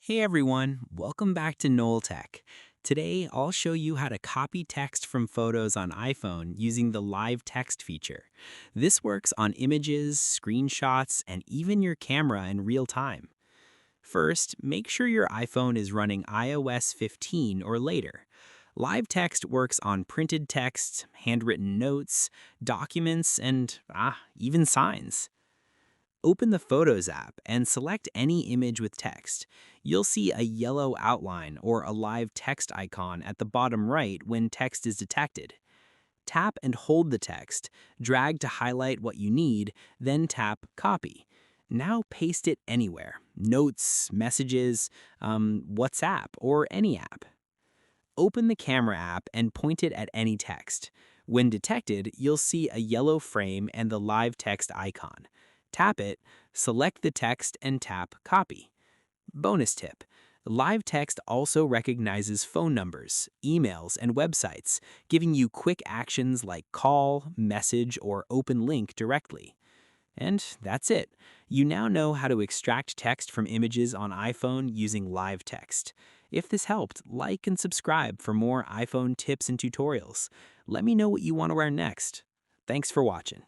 Hey everyone, welcome back to Knoll Tech. Today I'll show you how to copy text from photos on iPhone using the live text feature. This works on images, screenshots, and even your camera in real time. First, make sure your iPhone is running iOS 15 or later. Live text works on printed text, handwritten notes, documents, and even signs. Open the Photos app and select any image with text. You'll see a yellow outline or a live text icon at the bottom right when text is detected. Tap and hold the text, drag to highlight what you need, then tap Copy. Now paste it anywhere, notes, messages, WhatsApp, or any app. Open the camera app and point it at any text. When detected, you'll see a yellow frame and the live text icon. Tap it, select the text, and tap Copy. Bonus tip: live text also recognizes phone numbers, emails, and websites, giving you quick actions like call, message, or open link directly. And that's it. You now know how to extract text from images on iPhone using live text. If this helped, like and subscribe for more iPhone tips and tutorials. Let me know what you want to learn next. Thanks for watching.